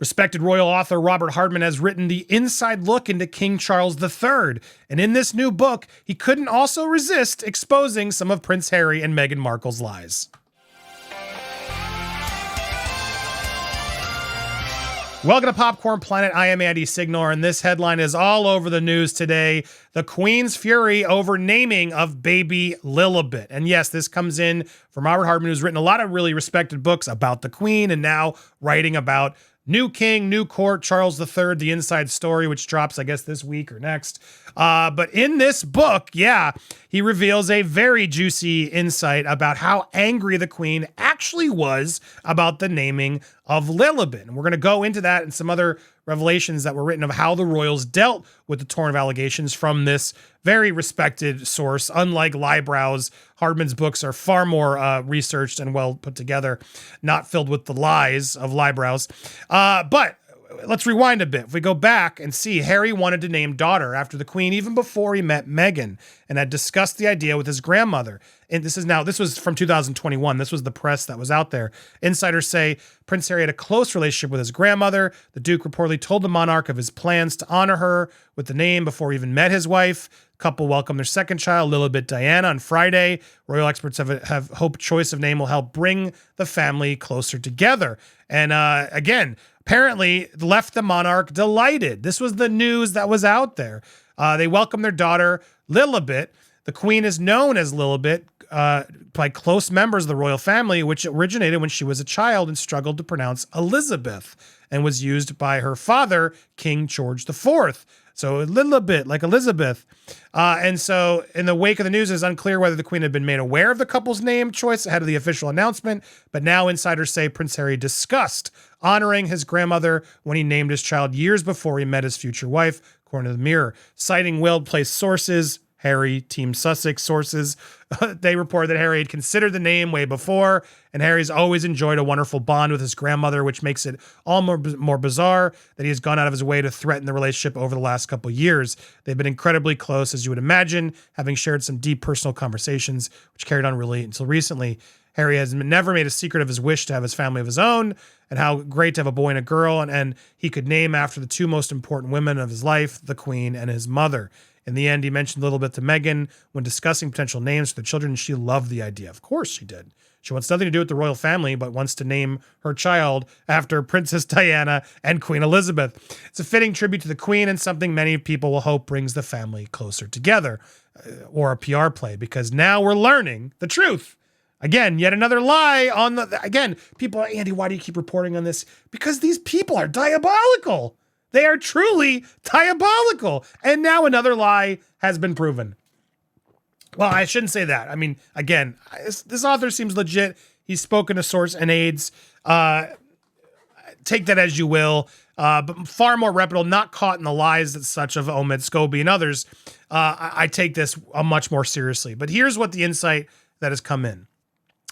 Respected royal author Robert Hardman has written the inside look into King Charles III, and in this new book, he couldn't also resist exposing some of Prince Harry and Meghan Markle's lies. Welcome to Popcorn Planet. I am Andy Signor, and this headline is all over the news today. The Queen's fury over naming of baby Lilibet. And yes, this comes in from Robert Hardman, who's written a lot of really respected books about the Queen and now writing about new king, new court, Charles III, the inside story, which drops, I guess, this week or next. But in this book, he reveals a very juicy insight about how angry the Queen actually was about the naming of Lilibet. And we're going to go into that and some other revelations that were written of how the royals dealt with the torrent of allegations from this very respected source. Unlike Liebrau's, Hardman's books are far more researched and well put together, not filled with the lies of Liebrau's. But let's rewind a bit. If we go back and see, Harry wanted to name daughter after the Queen even before he met Meghan, and had discussed the idea with his grandmother. And this was from 2021. This was the press that was out there. Insiders say Prince Harry had a close relationship with his grandmother. The Duke reportedly told the monarch of his plans to honor her with the name before he even met his wife. The couple welcomed their second child, Lilibet Diana, on Friday. Royal experts have hope choice of name will help bring the family closer together. And again, apparently left the monarch delighted. This was the news that was out there. They welcomed their daughter, Lilibet. The Queen is known as Lilibet by close members of the royal family, which originated when she was a child and struggled to pronounce Elizabeth, and was used by her father, King George IV. So Lilibet, like Elizabeth. And so in the wake of the news, it's unclear whether the Queen had been made aware of the couple's name choice ahead of the official announcement. But now insiders say Prince Harry discussed honoring his grandmother when he named his child years before he met his future wife, according to the Mirror. Citing well-placed sources, Harry, Team Sussex sources, they reported that Harry had considered the name way before, and Harry's always enjoyed a wonderful bond with his grandmother, which makes it all more bizarre that he has gone out of his way to threaten the relationship over the last couple of years. They've been incredibly close, as you would imagine, having shared some deep personal conversations, which carried on really until recently. Harry has never made a secret of his wish to have his family of his own, and how great to have a boy and a girl, and he could name after the two most important women of his life, the Queen and his mother. In the end, he mentioned a little bit to Meghan when discussing potential names for the children, and she loved the idea. Of course she did. She wants nothing to do with the royal family, but wants to name her child after Princess Diana and Queen Elizabeth. It's a fitting tribute to the Queen and something many people will hope brings the family closer together, or a PR play, because now we're learning the truth. Again, yet another lie on again, people are, Andy, why do you keep reporting on this? Because these people are diabolical. They are truly diabolical. And now another lie has been proven. Well, I shouldn't say that. I mean, again, this author seems legit. He's spoken to source and aides. Take that as you will. But far more reputable, not caught in the lies that such of Omid Scobie and others. I take this much more seriously. But here's what the insight that has come in.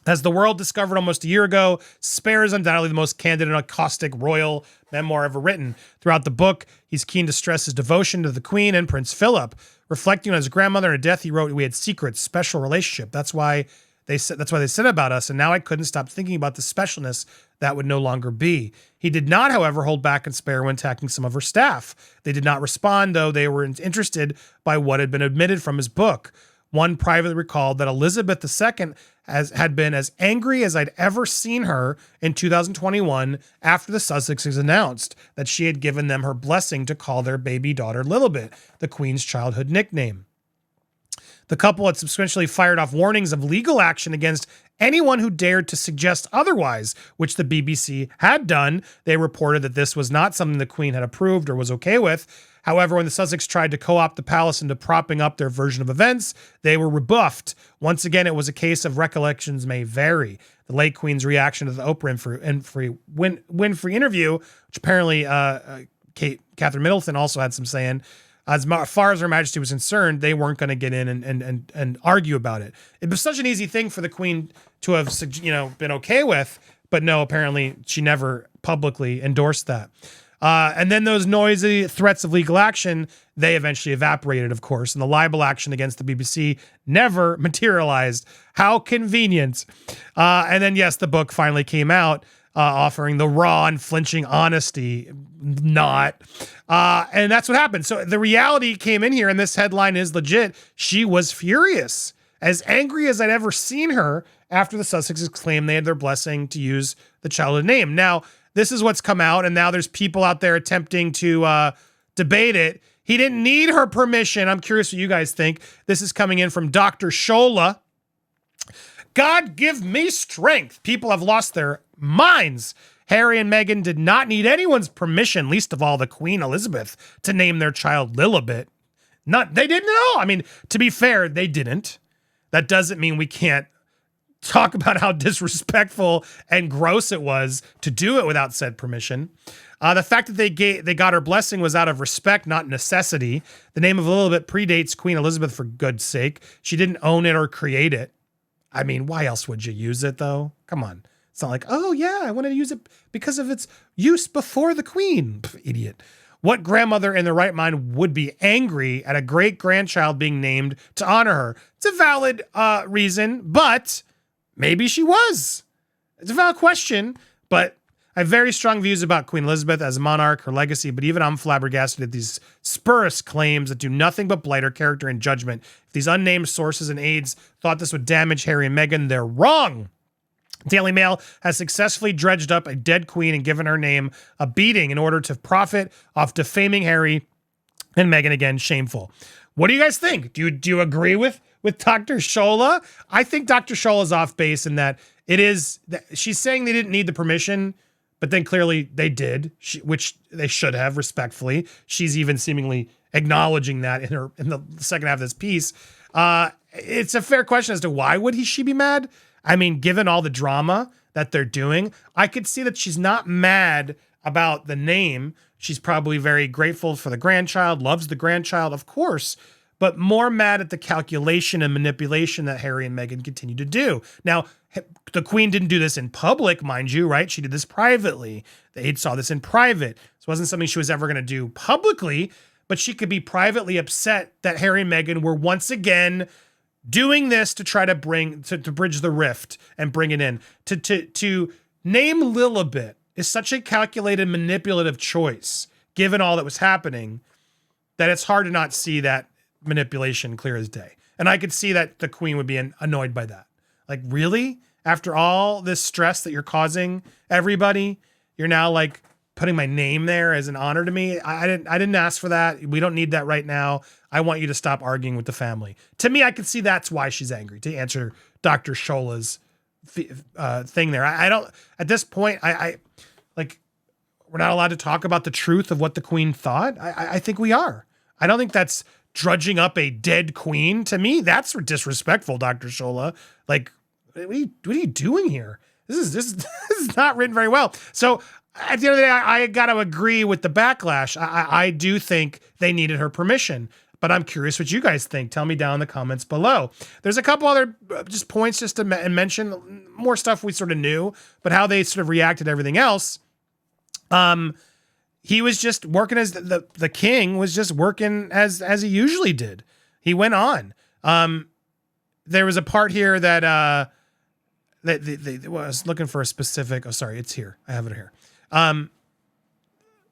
As the world discovered almost a year ago, Spare is undoubtedly the most candid and caustic royal memoir ever written. Throughout the book, he's keen to stress his devotion to the Queen and Prince Philip. Reflecting on his grandmother and her death, he wrote, "We had secrets, special relationship. That's why they said about us, and now I couldn't stop thinking about the specialness that would no longer be." He did not, however, hold back in Spare when attacking some of her staff. They did not respond, though they were interested by what had been omitted from his book. One privately recalled that Elizabeth II had been as angry as I'd ever seen her in 2021 after the Sussexes announced that she had given them her blessing to call their baby daughter Lilibet, the Queen's childhood nickname. The couple had subsequently fired off warnings of legal action against anyone who dared to suggest otherwise, which the BBC had done. They reported that this was not something the Queen had approved or was okay with. However, when the Sussex tried to co-opt the palace into propping up their version of events, they were rebuffed. Once again, it was a case of recollections may vary. The late Queen's reaction to the Oprah Winfrey interview, which apparently Catherine Middleton also had some saying, as far as Her Majesty was concerned, they weren't going to get in and argue about it. It was such an easy thing for the Queen to have, been okay with, but no, apparently she never publicly endorsed that. And then those noisy threats of legal action, they eventually evaporated, of course, and the libel action against the BBC never materialized. How convenient. And then, yes, the book finally came out. offering the raw and flinching honesty, not. And that's what happened. So the reality came in here, and this headline is legit. She was furious, as angry as I'd ever seen her after the Sussexes claimed they had their blessing to use the childhood name. Now, this is what's come out, and now there's people out there attempting to debate it. He didn't need her permission. I'm curious what you guys think. This is coming in from Dr. Shola. God give me strength. People have lost their minds. Harry and Meghan did not need anyone's permission, least of all the Queen Elizabeth, to name their child Lilibet. They didn't know. I mean, to be fair, they didn't. That doesn't mean we can't talk about how disrespectful and gross it was to do it without said permission. The fact that they got her blessing was out of respect, not necessity. The name of Lilibet predates Queen Elizabeth, for good's sake. She didn't own it or create it. I mean, why else would you use it, though? Come on. It's not like, oh, yeah, I wanted to use it because of its use before the Queen. Pff, idiot. What grandmother in their right mind would be angry at a great-grandchild being named to honor her? It's a valid reason, but maybe she was. It's a valid question, but I have very strong views about Queen Elizabeth as a monarch, her legacy, but even I'm flabbergasted at these spurious claims that do nothing but blight her character and judgment. If these unnamed sources and aides thought this would damage Harry and Meghan, they're wrong. Daily Mail has successfully dredged up a dead queen and given her name a beating in order to profit off defaming Harry and Meghan. Again, shameful. What do you guys think? Do you agree with Dr. Shola? I think Dr. Shola's off base in that she's saying they didn't need the permission, but then clearly they did, which they should have, respectfully. She's even seemingly acknowledging that in the second half of this piece. It's a fair question as to why would she be mad? I mean, given all the drama that they're doing, I could see that she's not mad about the name. She's probably very grateful for the grandchild, loves the grandchild, of course, but more mad at the calculation and manipulation that Harry and Meghan continue to do. Now, the Queen didn't do this in public, mind you, right? She did this privately. The aide saw this in private. This wasn't something she was ever going to do publicly, but she could be privately upset that Harry and Meghan were once again doing this to try to bridge the rift and bring it in. To name Lilibet is such a calculated, manipulative choice, given all that was happening, that it's hard to not see that manipulation clear as day. And I could see that the Queen would be annoyed by that. Like, really? After all this stress that you're causing everybody, you're now like putting my name there as an honor to me? I didn't ask for that. We don't need that right now. I want you to stop arguing with the family. To me, I could see that's why she's angry, to answer Dr. Shola's thing there. I don't, at this point, I we're not allowed to talk about the truth of what the Queen thought. I think we are. I don't think that's drudging up a dead queen. To me, that's disrespectful, Dr. Shola. Like, what are you doing here? This is not written very well. So at the end of the day, I got to agree with the backlash. I do think they needed her permission, but I'm curious what you guys think. Tell me down in the comments below. There's a couple other just points just to mention, more stuff we sort of knew, but how they sort of reacted to everything else. He was just working as the king was just working as he usually did. He went on. There was a part here that I was looking for a specific. Oh, sorry, it's here. I have it here.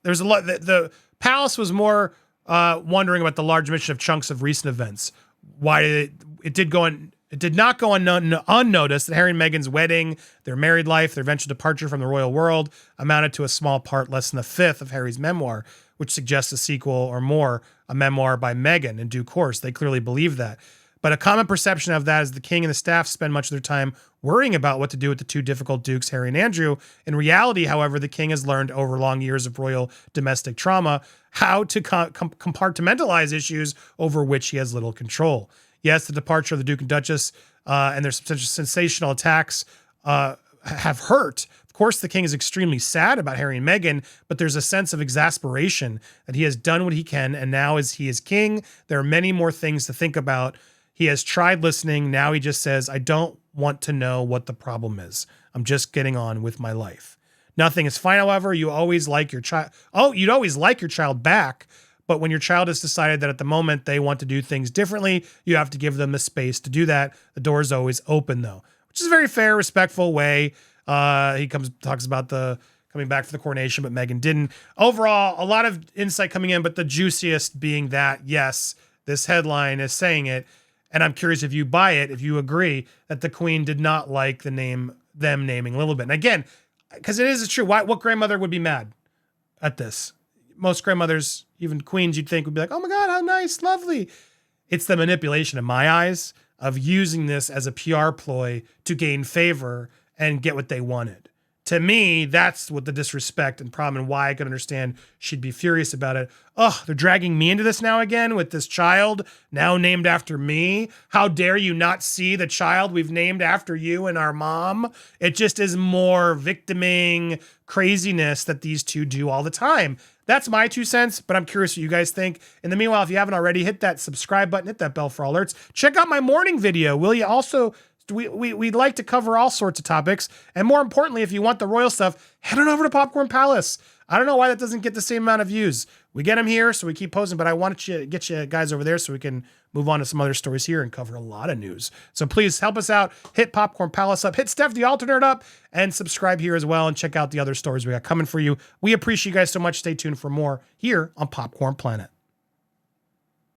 There's a lot. The palace was more wondering about the large omission of chunks of recent events. Why it did not go unnoticed that Harry and Meghan's wedding, their married life, their eventual departure from the royal world amounted to a small part, less than a fifth of Harry's memoir, which suggests a sequel or more, a memoir by Meghan in due course. They clearly believe that. But a common perception of that is the king and the staff spend much of their time worrying about what to do with the two difficult dukes, Harry and Andrew. In reality, however, the king has learned over long years of royal domestic trauma how to compartmentalize issues over which he has little control. Yes, the departure of the Duke and Duchess and their sensational attacks have hurt. Of course, the king is extremely sad about Harry and Meghan, but there's a sense of exasperation that he has done what he can, and now as he is king, there are many more things to think about. He has tried listening. Now he just says, I don't want to know what the problem is. I'm just getting on with my life. Nothing is fine, however. You always like your child. Oh, you'd always like your child back. But when your child has decided that at the moment they want to do things differently, you have to give them the space to do that. The door is always open, though, which is a very fair, respectful way. He talks about the coming back for the coronation, but Meghan didn't. Overall, a lot of insight coming in, but the juiciest being that, yes, this headline is saying it. And I'm curious if you buy it, if you agree that the Queen did not like them naming Lilibet. And again, because it's true. What grandmother would be mad at this? Most grandmothers, even queens, you'd think would be like, oh my God, how nice, lovely. It's the manipulation in my eyes of using this as a PR ploy to gain favor and get what they wanted. To me, that's what the disrespect and problem, and why I could understand she'd be furious about it. Oh, they're dragging me into this now again with this child now named after me. How dare you not see the child we've named after you and our mom? It just is more victiming craziness that these two do all the time. That's my 2 cents, but I'm curious what you guys think. In the meanwhile, if you haven't already, hit that subscribe button, hit that bell for all alerts. Check out my morning video, will you? Also, we'd like to cover all sorts of topics. And more importantly, if you want the royal stuff, head on over to Popcorn Palace. I don't know why that doesn't get the same amount of views. We get them here, so we keep posting, but I wanted to get you guys over there so we can move on to some other stories here and cover a lot of news. So please help us out. Hit Popcorn Palace up, hit Steph the Alternate up, and subscribe here as well, and check out the other stories we got coming for you. We appreciate you guys so much. Stay tuned for more here on Popcorn Planet.